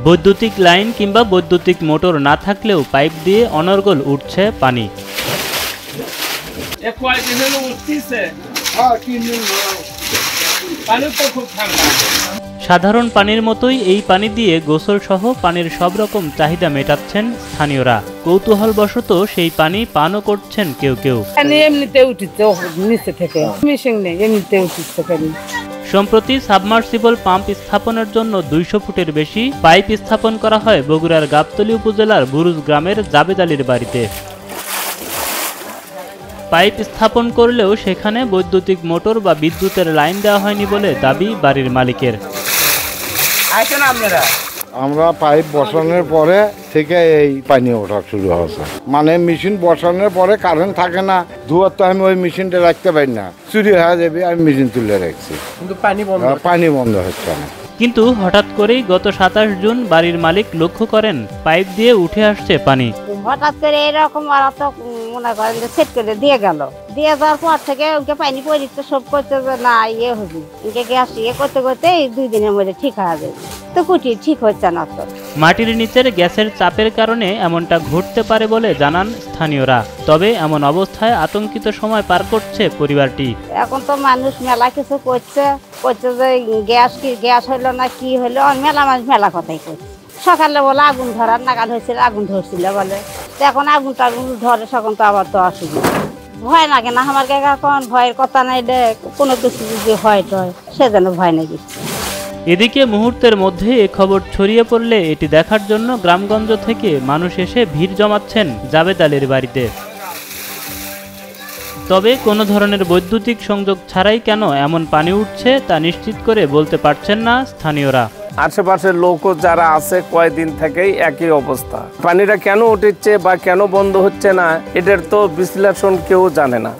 বৈদ্যুতিক লাইন কিংবা বৈদ্যুতিক মোটর না থাকলেও পাইপ দিয়ে অনর্গল উঠছে পানি। সাধারণ পানির মতোই এই পানি দিয়ে গোসল সহ পানির সব রকম চাহিদা মেটাচ্ছেন স্থানীয়রা। কৌতূহলবশত সেই পানি পানও করছেন কেউ কেউ। সম্প্রতি সাবমার্সিবল পাম্প স্থাপনের জন্য 200 ফুটের বেশি পাইপ স্থাপন করা হয় বগুড়ার গাবতলী উপজেলার বুরুজ গ্রামের জাবেদ আলীর বাড়িতে। পাইপ স্থাপন করলেও সেখানে বৈদ্যুতিক মোটর বা বিদ্যুতের লাইন দেওয়া হয়নি বলে দাবি বাড়ির মালিকের। আমরা পাইপ বসানোর পরে থেকে এই পানি ওঠা শুরু হয়েছে। মানে মেশিন বসানোর পরে কারেন্ট থাকে না, ধোয়ার তো আমি ওই মেশিনটা রাখতে পারি না, চুরি হয়ে যাবে, আমি মেশিন তুলে রাখছি, কিন্তু পানি বন্ধ হচ্ছে না। কিন্তু হঠাৎ করেই গত 27 জুন বাড়ির মালিক লক্ষ্য করেন পাইপ দিয়ে উঠে আসছে পানি। হঠাৎ করে এরকম মনে করেন যে সেট করে দিয়ে গেল, দিয়ে যাওয়ার পর থেকে ওকে পানি পরিষ্কার সব করতে না ইয়ে হবে, ওকে গ্যাস ইয়ে করতে করতে 2 দিনের মধ্যে ঠিক হয়ে যাবে, তো কুটি ঠিক হচ্ছে না। তো মাটির নিচের গ্যাসের চাপের কারণে এমনটা ঘটতে পারে বলে জানান স্থানীয়রা। তবে এমন অবস্থায় আতঙ্কিত সময় পার করছে পরিবারটি। এখন তো মানুষ মেলা কিছু করছে যে গ্যাস হইলো না কি হইলো, মেলা মানুষ মেলা কথাই করছে। সকালে বলে আগুন ধরার নাগাল হয়েছিল, আগুন ধরছিল বলে, এখন আগুন ধরে তখন তো আবার তো অসুবিধা। ভয় লাগে না আমার এখন, ভয়ের কথা নাই, কোনো কিছু যদি হয় সেজন্য ভয় নেই কিছু। এদিকে মুহূর্তের মধ্যে এ খবর ছড়িয়ে পড়লে এটি দেখার জন্য গ্রামগঞ্জ থেকে মানুষ এসে ভিড় জমাচ্ছেন জাবেদ আলীর বাড়িতে। তবে কোনো ধরনের বৈদ্যুতিক সংযোগ ছাড়াই কেন এমন পানি উঠছে তা নিশ্চিত করে বলতে পারছেন না স্থানীয়রা। আশেপাশের লোকও যারা আছে কয়েকদিন থেকেই একই অবস্থা। পানিটা কেন উঠছে বা কেন বন্ধ হচ্ছে না, এটার তো বিশ্লেষণ কেউ জানে না।